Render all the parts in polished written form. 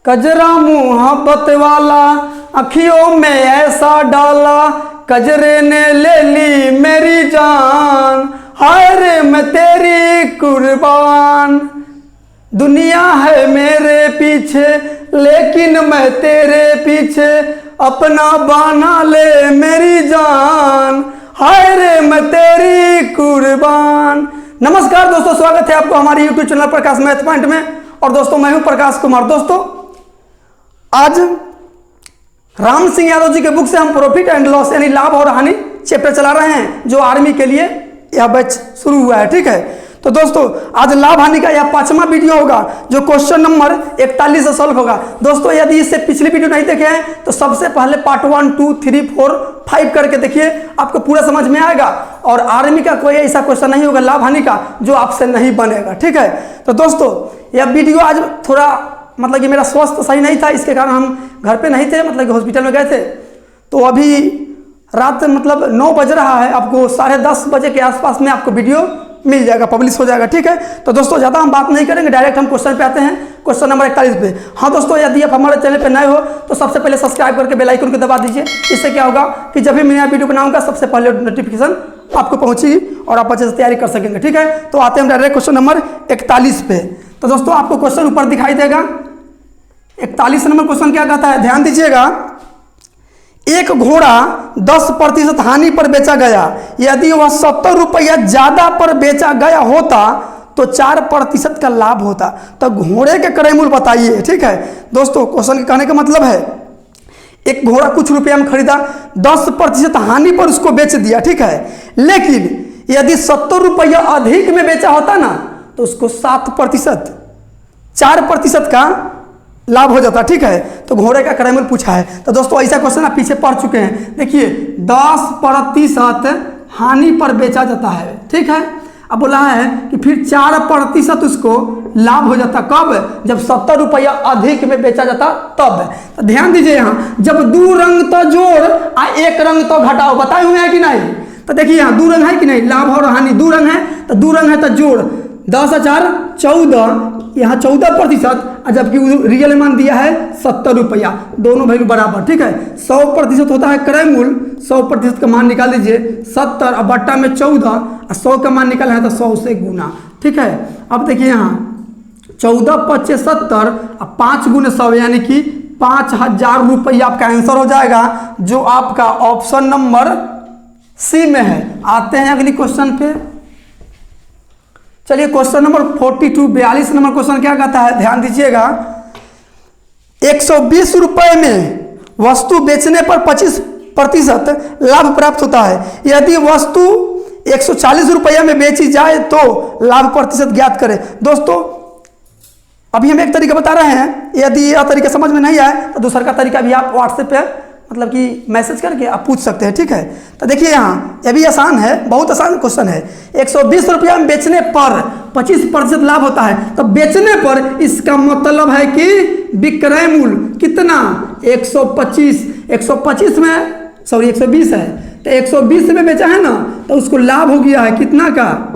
कजरा मोहब्बत वाला अखियों में ऐसा डाला, कजरे ने ले ली मेरी जान, हाय रे मैं तेरी कुर्बान। दुनिया है मेरे पीछे लेकिन मैं तेरे पीछे, अपना बना ले मेरी जान, हाय रे मैं तेरी कुर्बान। नमस्कार दोस्तों, स्वागत है आपको हमारे YouTube चैनल प्रकाश मैथ पॉइंट में। और दोस्तों मैं हूं प्रकाश कुमार। दोस्तों आज राम सिंह यादव जी के बुक से हम प्रॉफिट एंड लॉस यानी लाभ और हानि चैप्टर चला रहे हैं, जो आर्मी के लिए यह बैच शुरू हुआ है। ठीक है, तो दोस्तों आज लाभ हानि का यह 5वां वीडियो होगा, जो क्वेश्चन नंबर 41 से सॉल्व होगा। दोस्तों यदि इससे पिछली वीडियो नहीं देखे हैं तो सबसे पहले पार्ट 1, 2, 3, 4, 5 करके देखिए, आपको पूरा समझ में आएगा। और आर्मी का कोई ऐसा क्वेश्चन नहीं होगा लाभ हानि का जो आपसे नहीं बनेगा। ठीक है, तो दोस्तों यह वीडियो आज थोड़ा मतलब कि मेरा स्वास्थ्य सही नहीं था, इसके कारण हम घर पे नहीं थे, मतलब कि हॉस्पिटल में गए थे। तो अभी रात मतलब 9 बज रहा है, आपको 10:30 बजे के आसपास में आपको वीडियो मिल जाएगा, पब्लिश हो जाएगा। ठीक है, तो दोस्तों ज़्यादा हम बात नहीं करेंगे, डायरेक्ट हम क्वेश्चन पे आते हैं, क्वेश्चन नंबर 41 पे। हाँ दोस्तों, यदि आप हमारे चैनल पे नए हो तो सबसे पहले सब्सक्राइब करके बेल आइकन को दबा दीजिए। इससे क्या होगा कि जब भी मैं नया वीडियो बनाऊंगा सबसे पहले नोटिफिकेशन आपको पहुंचेगी और आप अच्छे से तैयारी कर सकेंगे। ठीक है, तो आते हैं डायरेक्ट क्वेश्चन नंबर 41 पे। तो दोस्तों आपको क्वेश्चन ऊपर दिखाई देगा। 41 नंबर क्वेश्चन क्या कहता है, ध्यान दीजिएगा। एक घोड़ा 10% हानि पर बेचा गया, यदि वह 70 रुपया ज्यादा पर बेचा गया होता तो 4% का लाभ होता। तो घोड़े के क्रय मूल्य बताइए। ठीक है दोस्तों, क्वेश्चन के कहने का मतलब है एक घोड़ा कुछ रुपया में खरीदा, 10% हानि पर उसको बेच दिया। ठीक है, लेकिन यदि 70 रुपया अधिक में बेचा होता ना तो उसको 7%, 4% का लाभ हो जाता। ठीक है, तो घोड़े का क्रय मूल्य पूछा है। तो दोस्तों ऐसा क्वेश्चन आप पीछे पढ़ चुके हैं। देखिए 10% हानि पर बेचा जाता है। ठीक है, अब बोला है कि फिर 4% उसको लाभ हो जाता। कब? जब 70 रुपया अधिक में बेचा जाता तब। तो ध्यान दीजिए, यहाँ जब 2 रंग तो जोड़ आ 1 रंग तो घटाओ, बताए हुए हैं कि नहीं? तो देखिए यहाँ 2 रंग है कि नहीं, लाभ और हानि 2 रंग है, तो 2 रंग है तो जोड़ 10 4 14, यहाँ 14%, जबकि रियल मान दिया है 70 रुपया, दोनों वैल्यू बराबर। ठीक है, 100% होता है क्रय मूल्य, 100% का मान निकाल दीजिए 70 और बट्टा में 14, 100 का मान निकाला है तो 100 से गुना। ठीक है, अब देखिए यहाँ 14 × 70 और 5 × 100 यानी कि 5000 रुपया आपका आंसर हो जाएगा, जो आपका ऑप्शन नंबर सी में है। आते हैं अगली क्वेश्चन पे। चलिए क्वेश्चन नंबर 42 नंबर क्वेश्चन क्या कहता है, ध्यान दीजिएगा। 120 रुपए में वस्तु बेचने पर 25% लाभ प्राप्त होता है। यदि वस्तु 140 रुपया में बेची जाए तो लाभ प्रतिशत ज्ञात करें। दोस्तों अभी हम एक तरीका बता रहे हैं, यदि यह तरीका समझ में नहीं आए तो दूसरा का तरीका भी आप व्हाट्सएप पे मतलब कि मैसेज करके आप पूछ सकते हैं। ठीक है, तो देखिए यहाँ यह भी आसान है, बहुत आसान क्वेश्चन है। 120 रुपया में बेचने पर 25% लाभ होता है, तो बेचने पर इसका मतलब है कि विक्रय मूल्य कितना 125 में 120 है, तो 120 में बेचा है ना, तो उसको लाभ हो गया है कितना का,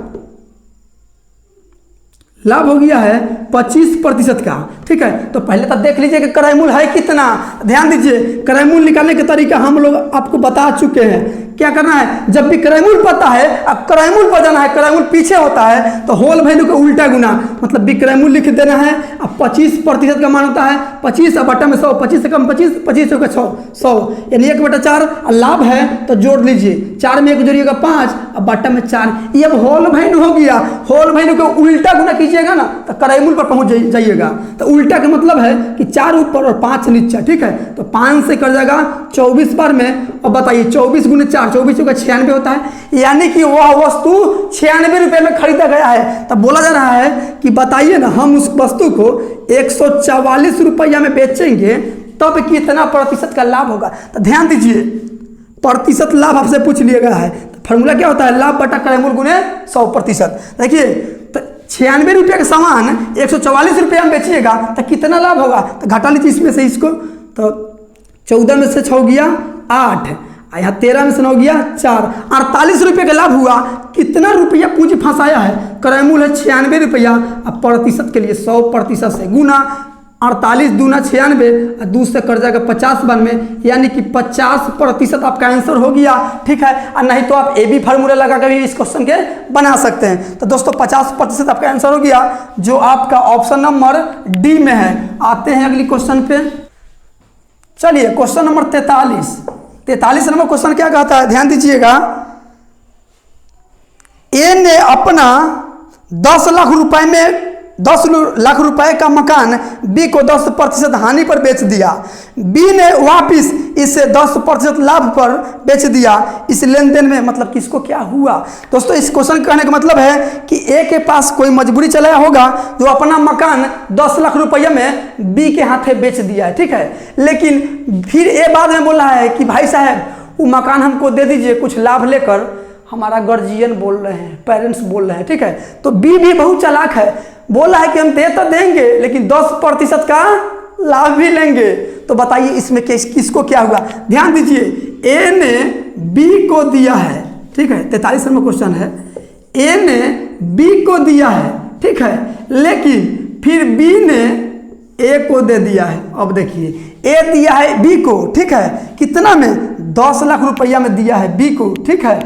लाभ हो गया है 25% का। ठीक है, तो पहले तो देख लीजिए कि क्रय मूल्य है कितना। ध्यान दीजिए, क्रय मूल्य निकालने का तरीका हम लोग आपको बता चुके हैं। क्या करना है, जब भी क्रय मूल्य पता है, अब क्रय मूल्य पर जाना है, क्रय मूल्य पीछे होता है तो होल वैल्यू का उल्टा गुना, मतलब विक्रय मूल्य लिख देना है। अब 25% का मान होता है 25 और बट्टा में 100, 25 से कम 25, 25 से 100 यानी 1/4। लाभ है तो जोड़ लीजिए, 4 में 1 जोड़िएगा 5 और बट्टा में 4। ये अब होल वैल्यू हो गया। होल वैल्यू को उल्टा गुना कीजिएगा ना तो क्रय मूल्य पर पहुंच जाइएगा। तो उल्टा का मतलब है कि 4 ऊपर और 5 नीचे। ठीक है, तो 5 से कर जाएगा 24 बार में। अब बताइए 24 × 4, 24 का 96 होता है, यानी कि वह वस्तु 96 रुपये में खरीदा गया है। तब बोला जा रहा है कि बताइए ना, हम उस वस्तु को 144 रुपया में बेचेंगे तब कितना प्रतिशत का लाभ होगा। तो ध्यान दीजिए, प्रतिशत लाभ आपसे पूछ लिया गया है। तो फॉर्मूला क्या होता है, लाभ बटा क्रय मूल्य गुणे 100%। देखिए तो 96 रुपये का सामान 144 रुपया में बेचिएगा तो कितना लाभ होगा, तो घटा लीजिए इसमें से इसको। तो 14 में से 6 गया 8, यहाँ 13 में से 9 गया 4, 48 रुपये का लाभ हुआ। कितना रुपया पूंजी फंसाया है, क्रय मूल्य है 96 रुपया, अब प्रतिशत के लिए 100% से गुना 48 दूना 96 और 2 से कट जाएगा 50 92, यानी कि 50% आपका आंसर हो गया। ठीक है, और नहीं तो आप AB फार्मूला लगा कर भी इस क्वेश्चन के बना सकते हैं। तो दोस्तों 50% आपका आंसर हो गया, जो आपका ऑप्शन नंबर डी में है। आते हैं अगली क्वेश्चन पे। चलिए क्वेश्चन नंबर 43 नंबर क्वेश्चन क्या कहता है, ध्यान दीजिएगा। ए ने अपना 10 लाख रुपए में 10 लाख रुपए का मकान बी को 10% हानि पर बेच दिया। बी ने वापिस इसे 10% लाभ पर बेच दिया। इस लेन देन में मतलब किसको क्या हुआ। दोस्तों इस क्वेश्चन कहने का मतलब है कि ए के पास कोई मजबूरी चलाया होगा, जो अपना मकान 10 लाख रुपये में बी के हाथे बेच दिया है। ठीक है, लेकिन फिर ए बाद में बोल रहा है कि भाई साहब वो मकान हमको दे दीजिए कुछ लाभ लेकर। हमारा गार्जियन बोल रहे हैं, पेरेंट्स बोल रहे हैं। ठीक है, तो बी भी बहुत चालाक है, बोल रहा है कि हम दे तो देंगे लेकिन 10% का लाभ भी लेंगे। तो बताइए इसमें किसको क्या हुआ। ध्यान दीजिए, ए ने बी को दिया है। ठीक है, 43 नंबर क्वेश्चन है। ए ने बी को दिया है, ठीक है, लेकिन फिर बी ने ए को दे दिया है। अब देखिए ए दिया है बी को, ठीक है, कितना में 10 लाख रुपया में दिया है बी को। ठीक है,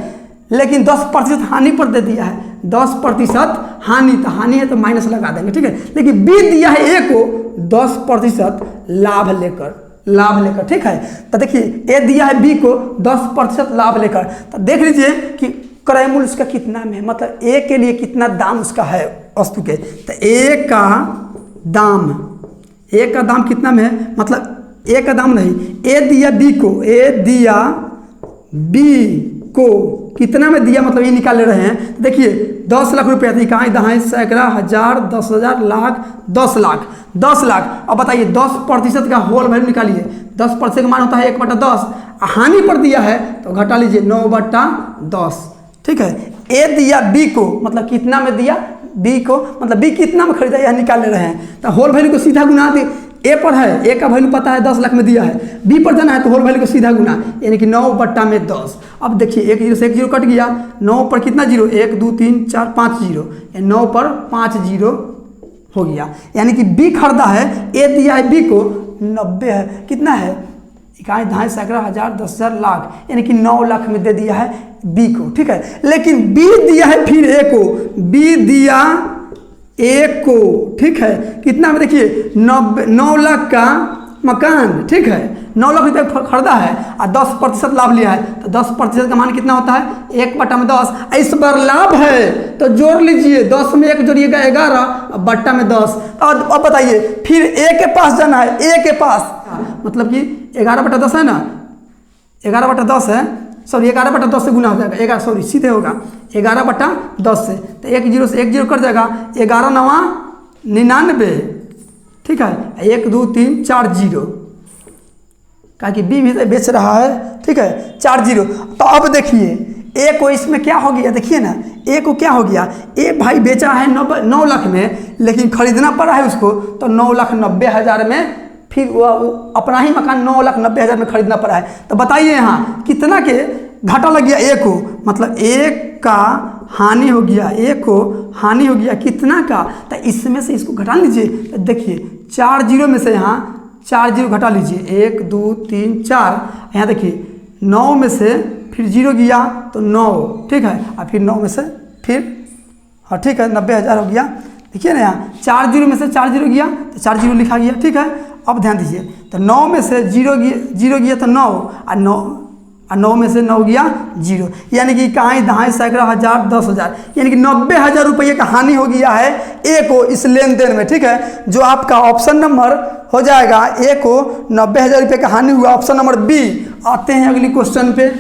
लेकिन 10% हानि पर दे दिया है। 10% हानि, तो हानि है तो माइनस लगा देंगे। ठीक है, लेकिन बी दिया है ए को 10% लाभ लेकर। ठीक है, तो देखिए ए दिया है बी को 10% लाभ लेकर। तो देख लीजिए कि क्रय मूल्य उसका कितना में है, मतलब ए के लिए कितना दाम उसका है वस्तु के। तो ए का दाम कितना में है, मतलब ए का दाम नहीं, ए दिया बी को, ए दिया बी को कितना में दिया, मतलब ये निकाल ले रहे हैं। तो देखिए 10 लाख रुपया, इकाई दहाई सैकड़ा हजार 10,000 लाख 10 लाख। अब बताइए 10% का होल वैल्यू निकालिए। 10% का मान होता है 1/10। हानि पर दिया है तो घटा लीजिए 9/10। ठीक है, ए दिया बी को, मतलब कितना में दिया बी को, मतलब बी कितना में खरीदा यह निकाल ले रहे हैं। तो होल वैल्यू को सीधा गुना दे, ए पर है, ए का वैल्यू पता है 10 लाख में दिया है, बी पर जाना है तो होल वैल्यू को सीधा गुना, यानी कि 9/10। अब देखिए 1 0 से 1 0 कट गया, 9 पर कितना जीरो, 1 2 3 4 5 जीरो, 9 पर 5 जीरो हो गया, यानी कि बी खरीदा है, ए दिया है बी को 90 है, कितना है इकाई दहाई सैकड़ा हजार 10,000 लाख, यानी कि 9 लाख में दे दिया है बी को। ठीक है, लेकिन बी दिया है फिर ए को, बी दिया ए को, ठीक है, कितना में देखिए 9 लाख का मकान। ठीक है, 9 लाख रुपये खरीदा है और 10% लाभ लिया है, तो 10% का मान कितना होता है 1/10। इस बार लाभ है तो जोड़ लीजिए, 10 में 1 जोड़िएगा 11 और बट्टा में 10। अब बताइए फिर ए के पास जाना है, ए के पास मतलब कि 11/10 है ना, 11/10 है, सॉरी 11/10 से गुना हो जाएगा, 11 सॉरी सीधे होगा 11/10 से, तो 1 0 से 1 0 कर जाएगा, 11 9 99। ठीक है, 1 2 3 4 0, कहा कि बी भी बेच रहा है। ठीक है, 4 0। तो अब देखिए ए को इसमें क्या हो गया, देखिए ना ए को क्या हो गया, ए भाई बेचा है 9 लाख में, लेकिन खरीदना पड़ा है उसको तो 9,90,000 में, फिर वो अपना ही मकान 9,90,000 में खरीदना पड़ा है। तो बताइए यहाँ कितना के घाटा लग गया ए को, मतलब ए का हानि हो गया, ए को हानि हो गया कितना का, तो इसमें से इसको घटा लीजिए। तो देखिए 4 0 में से यहाँ 4 0 घटा लीजिए, 1 2 3 4, यहाँ देखिए 9 में से फिर 0 गया तो 9। ठीक है, और फिर 9 में से फिर, हाँ ठीक है 90,000 हो गया। देखिए ना यहाँ 4 0 में से 4 0 गया तो 4 0 लिखा गया। ठीक है, अब ध्यान दीजिए, तो 9 में से 0 गया तो 9, और 9 में से 9 गया 0, यानी कि इकाई दहाई सैकड़ा हजार 10,000, यानी कि 90,000 रुपये का हानि हो गया है ए को इस लेन देन में। ठीक है, जो आपका ऑप्शन नंबर हो जाएगा, ए को 90,000 रुपये का हानि हुआ, ऑप्शन नंबर बी। आते हैं अगली क्वेश्चन पे।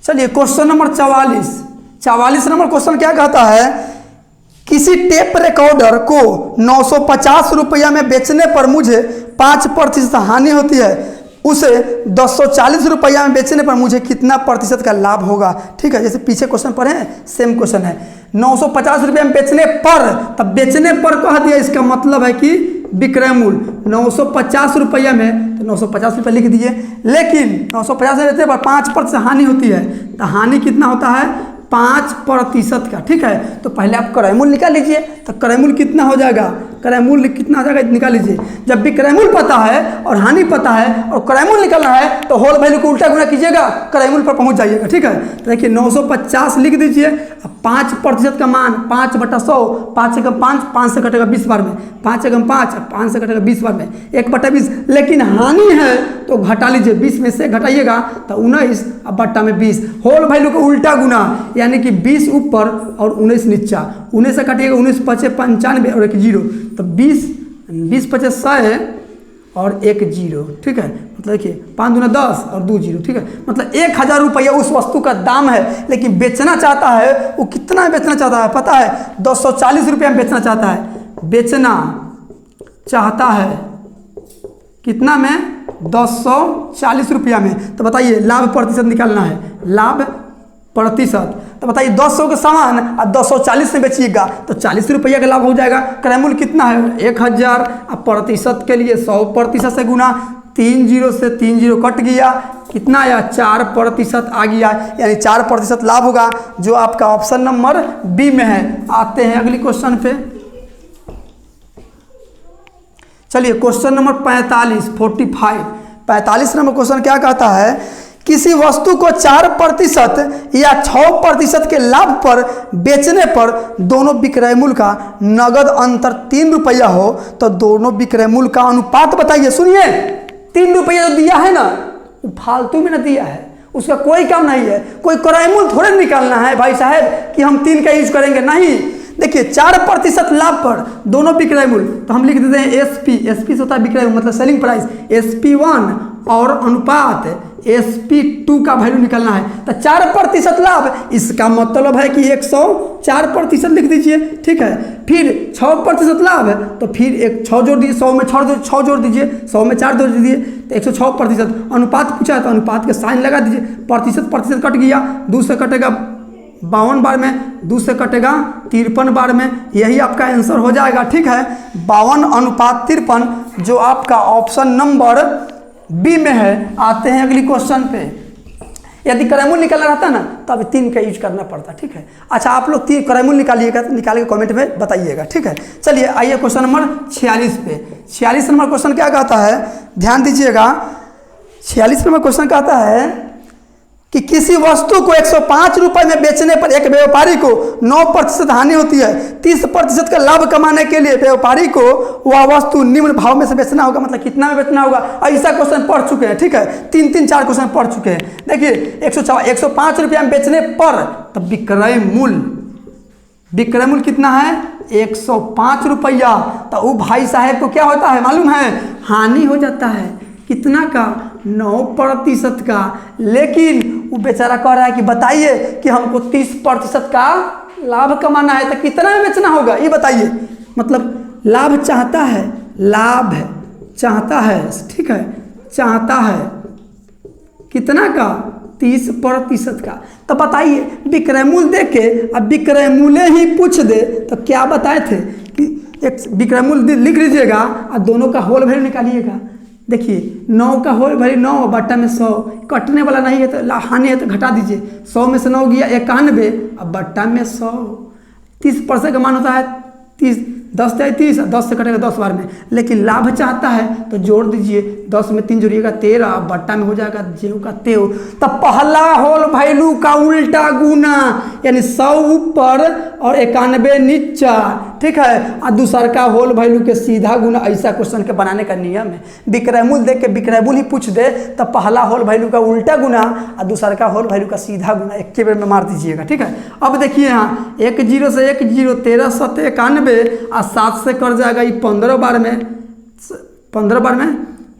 चलिए क्वेश्चन नंबर 44 नंबर क्वेश्चन क्या कहता है, किसी टेप रिकॉर्डर को 950 रुपया में बेचने पर मुझे 5% हानि होती है, उसे 240 रुपया में बेचने पर मुझे कितना प्रतिशत का लाभ होगा। ठीक है, जैसे पीछे क्वेश्चन पर है सेम क्वेश्चन है, 950 रुपये में बेचने पर, तब बेचने पर कह दिया, इसका मतलब है कि विक्रय मूल्य 950 रुपया में, तो 950 रुपये लिख दिए, लेकिन 950 में बेचने पर 5% हानि होती है, तो हानि कितना होता है 5% का। ठीक है, तो पहले आप क्रय मूल्य निकाल लीजिए, तो क्रय मूल्य कितना हो जाएगा, क्रय मूल्य कितना आ जाएगा निकाल लीजिए। जब भी क्रय मूल्य पता है और हानि पता है और क्रय मूल्य निकालना है तो होल वैल्यू को उल्टा गुना कीजिएगा, क्रय मूल्य पर पहुंच जाइएगा। ठीक है, तो देखिए 950 लिख दीजिए। 5% का मान 5/100, 5 एकम 5, 5 से कटेगा 20 बार में, 5 एकम 5, 5 से कटेगा 20 बार में, 1/20। लेकिन हानि है तो घटा लीजिए, 20 में से घटाइएगा तो 19 अब बट्टा में 20। होल वैल्यू को उल्टा गुना यानी कि 20 ऊपर और 19 नीचा, 19 से काटिएगा 19 5 95 और 1 0, तो 20 5 100 और 1 0। ठीक है, मतलब देखिए 5 दूना 10 और 2 0। ठीक है, मतलब 1000 रुपया उस वस्तु का दाम है, लेकिन बेचना चाहता है वो कितना बेचना चाहता है पता है? 240 रुपया में बेचना चाहता है। बेचना चाहता है कितना में? 240 रुपया में। तो बताइए लाभ प्रतिशत निकालना है, लाभ प्रतिशत। तो बताइए 200 के सामान और 240 में बेचिएगा तो 40 रुपया का लाभ हो जाएगा। क्रय मूल्य कितना है? 1000। अब प्रतिशत के लिए 100% से गुना, 3 0 से 3 0 कट गया, कितना आया? 4% आ गया, यानी 4% लाभ होगा, जो आपका ऑप्शन नंबर बी में है। आते हैं अगली क्वेश्चन पे। चलिए क्वेश्चन नंबर 45 नंबर क्वेश्चन क्या कहता है? किसी वस्तु को 4% या 6% के लाभ पर बेचने पर दोनों विक्रय मूल्य का नगद अंतर 3 रुपया हो तो दोनों विक्रय मूल्य का अनुपात बताइए। सुनिए, 3 रुपया जो दिया है ना वो फालतू में ना दिया है, उसका कोई काम नहीं है। कोई क्रय मूल्य थोड़े निकालना है भाई साहब कि हम 3 का यूज करेंगे, नहीं। देखिए 4% लाभ पर दोनों विक्रय मूल्य, तो हम लिख देते हैं एसपी से होता है विक्रय मूल्य मतलब सेलिंग प्राइस, SP1 और अनुपात SP2 का वैल्यू निकालना है। तो 4% लाभ, इसका मतलब है कि 104% लिख दीजिए। ठीक है, फिर 6% लाभ है तो फिर एक 6 जोड़ दीजिए, 100 में 6 जोड़ दीजिए, 100 में 4 जोड़ दीजिए तो 106%। अनुपात पूछा है तो अनुपात के साइन लगा दीजिए, प्रतिशत कट गया, 2 से कटेगा 52 बार में, 2 से कटेगा 53 बार में, यही आपका आंसर हो जाएगा। ठीक है, 52/53 जो आपका ऑप्शन नंबर बी में है। आते हैं अगली क्वेश्चन पे। यदि क्रय मूल्य निकालना रहता ना तो अभी 3 का यूज करना पड़ता। ठीक है, अच्छा आप लोग 3 क्रय मूल्य निकालिएगा तो निकाल के कमेंट में बताइएगा। ठीक है, चलिए आइए क्वेश्चन नंबर 46 पे। 46 नंबर क्वेश्चन क्या कहता है? ध्यान दीजिएगा। 46 नंबर क्वेश्चन कहता है कि किसी वस्तु को 105 रुपए में बेचने पर एक व्यापारी को 9% हानि होती है। 30% का लाभ कमाने के लिए व्यापारी को वह वस्तु निम्न भाव में से बेचना होगा। मतलब कितना में बेचना होगा? ऐसा क्वेश्चन पढ़ चुके हैं। ठीक है, 3-4 क्वेश्चन पढ़ चुके हैं। देखिए 105 रुपया में बेचने पर, तब विक्रय मूल्य कितना है? 105 रुपया। तो वो भाई साहब को क्या होता है मालूम है? हानि हो जाता है। कितना का? 9% का। लेकिन वो बेचारा कह रहा है कि बताइए कि हमको 30% का लाभ कमाना है तो कितना में बेचना होगा ये बताइए। मतलब लाभ चाहता है, ठीक है, चाहता है कितना का? 30% का। तो बताइए विक्रय मूल्य देख के अब विक्रय मूल्य ही पूछ दे तो क्या बताए थे कि एक विक्रय मूल्य लिख लीजिएगा और दोनों का होल वैल्यू निकालिएगा। देखिए 9 का होल वैल्यू 9 बट्टा में 100, कटने वाला नहीं है तो हानि है तो घटा दीजिए। 100 में से 9 गया 91, अब बट्टा में 100। 30% का मान होता है 30, 10 से 30, 10 से कटेगा 10 बार में। लेकिन लाभ चाहता है तो जोड़ दीजिए, 10 में 3 जोड़िएगा 13, बट्टा में हो जाएगा जेव का तेव। तो पहला होल वैल्यू का उल्टा गुना यानी 100 ऊपर और 91 नीचा। ठीक है, और दूसर का होल वैल्यू के सीधा गुना। ऐसा क्वेश्चन के बनाने का नियम है। विक्रय मूल्य देख के विक्रय मूल्य ही पूछ दे तो पहला होल वैल्यू का उल्टा गुना और दूसर का होल वैल्यू का सीधा गुना एक बेर में मार दीजिएगा। ठीक है, अब देखिए यहाँ 1 0 से 1 0, 13 7 91 और 7 से कर जाएगा ये 15 बार में,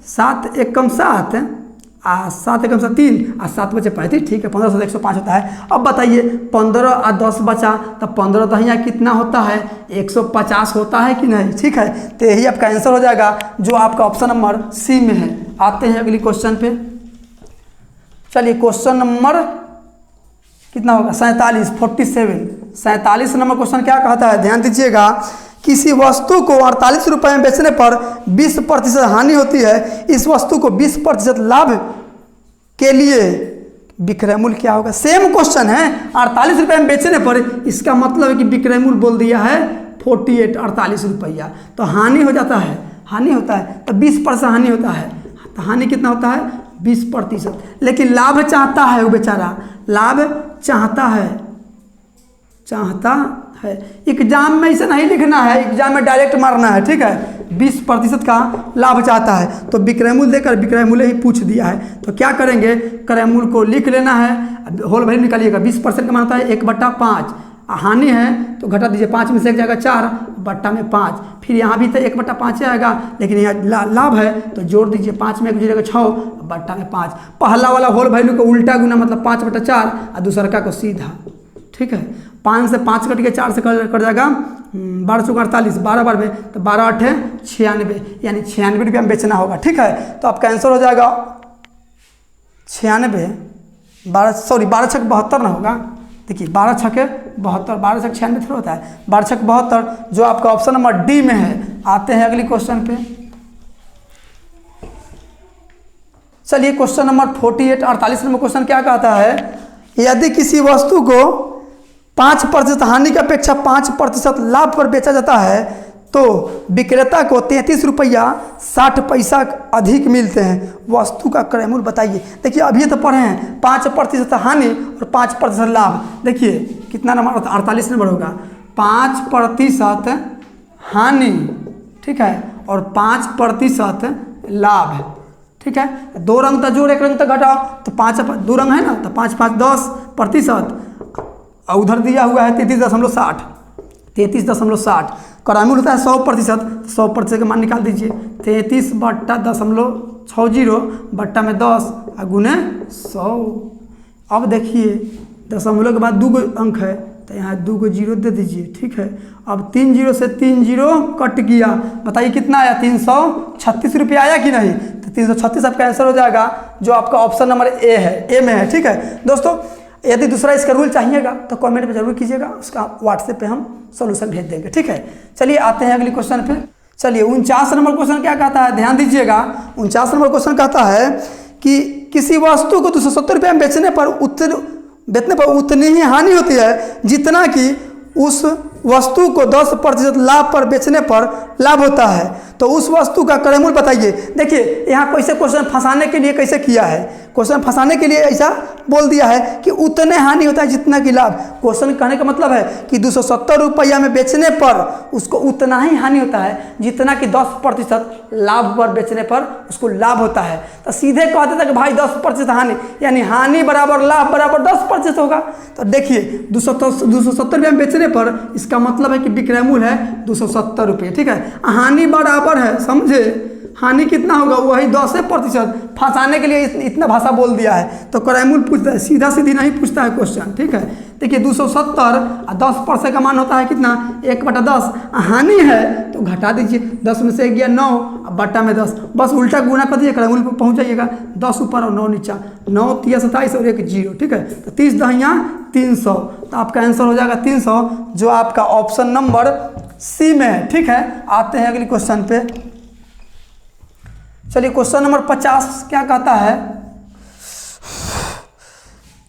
7 एकम 7 और 7 एकम 3 और 7 बचे 35। ठीक है, 15 से 105 होता है। अब बताइए 15 और 10 बचा तो 15 दहिया कितना होता है? 150 होता है कि नहीं? ठीक है, तो यही आपका आंसर हो जाएगा जो आपका ऑप्शन नंबर सी में है। आते हैं अगली क्वेश्चन पे। चलिए क्वेश्चन नंबर कितना होगा? 47 नंबर क्वेश्चन क्या कहता है? ध्यान दीजिएगा। किसी वस्तु को 48 रुपये में बेचने पर 20% हानि होती है। इस वस्तु को 20% लाभ के लिए विक्रय मूल्य क्या होगा? सेम क्वेश्चन है। 48 रुपये में बेचने पर इसका मतलब है कि विक्रय मूल्य बोल दिया है 48 48 रुपया। तो हानि हो जाता है, हानि होता है तो 20% हानि होता है। तो हानि कितना होता है 20%। लेकिन लाभ चाहता है वो बेचारा, लाभ चाहता है, चाहता है। एग्जाम में इसे नहीं लिखना है, एग्जाम में डायरेक्ट मारना है, ठीक है। 20% का लाभ चाहता है तो विक्रय मूल्य देकर विक्रय मूल्य ही पूछ दिया है। तो क्या करेंगे, क्रय मूल्य को लिख लेना है, होल वैल्यू निकालिएगा। 20% का मान होता है 1/5। हानि है तो घटा दीजिए, 5 में से 1 जाएगा 4 बट्टा में 5। फिर यहाँ भी तो 1/5 आएगा, लेकिन यहाँ लाभ है तो जोड़ दीजिए, 5 में 1 जाएगा 6 बट्टा में 5। पहला वाला होल वैल्यू को उल्टा गुना मतलब 5/4 और दूसरा को सीधा, ठीक है। 5 से 5 कट के 4 से कट जाएगा 12 चौका 48, 12 बार में तो 12 8 96, यानी 96 रुपये में बेचना होगा, ठीक है। तो आपका आंसर हो जाएगा 96, 12 6 72 ना होगा। देखिए 12 6 72, 12 6 96 थोड़ा होता है, 12 6 72, जो आपका ऑप्शन नंबर डी में है। आते हैं अगली क्वेश्चन पे। चलिए क्वेश्चन नंबर 48 48 नंबर क्वेश्चन क्या कहता है, यदि किसी वस्तु को 5% हानि की अपेक्षा 5% लाभ पर बेचा जाता है तो विक्रेता को 33 रुपया 60 पैसा अधिक मिलते हैं। वस्तु का क्रय मूल्य बताइए। देखिए अभी तो पढ़े हैं 5% हानि और 5% लाभ। देखिए कितना नंबर 48 नंबर होगा, 5% हानि, ठीक है, और 5% लाभ, ठीक है। 2 रंग तो जोड़ 1 रंग तो घटाओ, तो 5 2 रंग है ना, तो 5 5 10%, और उधर दिया हुआ है 33.60, 33.60। क्रय मूल्य होता है 100%, 100% का मान निकाल दीजिए, 33/0.60 बट्टा में 10 गुने 100। अब देखिए दशमलव के बाद 2 अंक है तो यहाँ 2 जीरो दे दीजिए, ठीक है। अब 3 जीरो से 3 जीरो कट गया, बताइए कितना आया, 336 रुपया आया कि नहीं। तो 336 आपका आंसर हो जाएगा, जो आपका ऑप्शन नंबर ए है, ए में है, ठीक है। दोस्तों यदि दूसरा इसका रूल चाहिएगा तो कमेंट में जरूर कीजिएगा, उसका व्हाट्सएप पे हम सॉल्यूशन भेज देंगे, ठीक है। चलिए आते हैं अगली क्वेश्चन पे। चलिए 49 नंबर क्वेश्चन क्या कहता है, ध्यान दीजिएगा। 49 नंबर क्वेश्चन कहता है कि किसी वस्तु को 270 रुपये में बेचने पर उतनी ही हानि होती है जितना कि उस वस्तु को 10% लाभ पर बेचने पर लाभ होता है। तो उस वस्तु का क्रय मूल्य बताइए। देखिए यहाँ कैसे क्वेश्चन फंसाने के लिए कैसे किया है, क्वेश्चन फंसाने के लिए ऐसा बोल दिया है कि उतने हानि होता है जितना कि लाभ। क्वेश्चन कहने का मतलब है कि 270 रुपया में बेचने पर उसको उतना ही हानि होता है जितना कि 10% लाभ पर बेचने पर उसको लाभ होता है। तो सीधे कहते थे कि भाई 10% हानि, यानी हानि बराबर लाभ बराबर 10% होगा। तो देखिए 270 रुपये में बेचने पर इसका मतलब है कि विक्रय मूल्य है 270 रुपये, ठीक है। हानि बराबर है, समझे, हानि कितना होगा वही 10%। फंसाने के लिए इतना भाषा बोल दिया है। तो क्रय मूल्य पूछता है, सीधा सीधी नहीं पूछता है क्वेश्चन, ठीक है। देखिए 270 और 10% का मान होता है कितना, 1/10। हानि है तो घटा दीजिए, 10 में से 1 गया 9 बट्टा में 10, बस उल्टा गुना कर दीजिए, क्रय मूल्य पर पहुँच जाइएगा। 10 ऊपर और 9 नीचा, 9 3 27 और 1 0, ठीक है। तो 30 दहिया 300, तो आपका आंसर हो जाएगा 300, जो आपका ऑप्शन नंबर सी में है, ठीक है। आते हैं अगली क्वेश्चन पे। चलिए क्वेश्चन नंबर 50 क्या कहता है,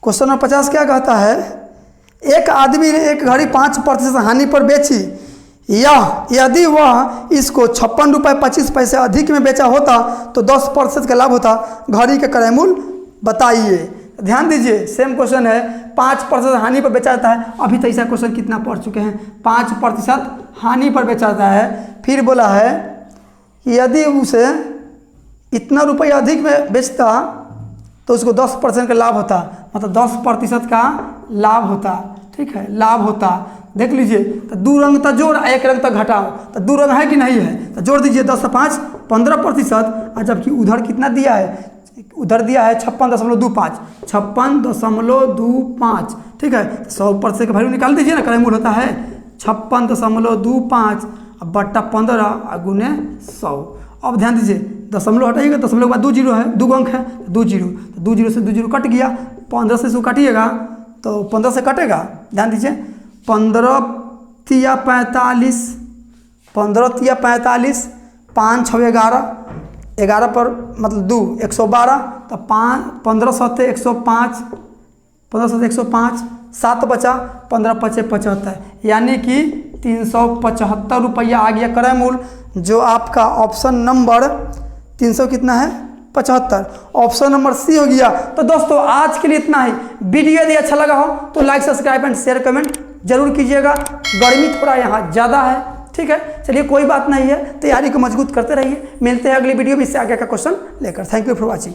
क्वेश्चन नंबर 50 क्या कहता है, एक आदमी ने एक घड़ी 5% हानि पर बेची, या यदि वह इसको 56 रुपये 25 पैसे अधिक में बेचा होता तो 10% का लाभ होता। घड़ी का क्रय मूल्य बताइए। ध्यान दीजिए सेम क्वेश्चन है, 5% हानि पर बेचा जाता है। अभी तो ऐसा क्वेश्चन कितना पढ़ चुके हैं, 5% हानि पर बेचा जाता है। फिर बोला है यदि उसे इतना रुपया अधिक में बेचता तो उसको 10% का लाभ होता, मतलब 10% का लाभ होता, ठीक है, लाभ होता। देख लीजिए, तो 2 रंग तो जोड़ 1 रंग तो घटाओ, तो 2 रंग है कि नहीं है, तो जोड़ दीजिए 10 से 5 15%। और जबकि उधर कितना दिया है, उधर दिया है 56.25, 56.25, ठीक है। 100% का वैल्यू निकाल दीजिए ना, क्रय मूल्य होता है 56.25 बट्टा 15 गुने 100। अब ध्यान दीजिए, दशमलव हटाइएगा, दशमलव के बाद 2 जीरो है, 2 अंक है, 2 जीरो, तो 2 जीरो से 2 जीरो कट गया, 15 से इसको काटिएगा तो 15 से कटेगा। ध्यान दीजिए, 15 तिया 45, 15 तिया 45, 5 6 11, 11 पर मतलब 2 112, तो 15 7 105, 15 7 105, 7 बचा 15 पचे 75, यानी कि 375 रुपया आ गया क्रय मूल्य, जो आपका ऑप्शन नंबर 300 कितना है 75, ऑप्शन नंबर सी हो गया। तो दोस्तों आज के लिए इतना ही। वीडियो यदि अच्छा लगा हो तो like subscribe and share comment जरूर कीजिएगा। गर्मी थोड़ा यहाँ ज़्यादा है, ठीक है, चलिए कोई बात नहीं है, तैयारी को मजबूत करते रहिए। मिलते हैं अगली वीडियो में इससे आगे का क्वेश्चन लेकर। Thank you for watching.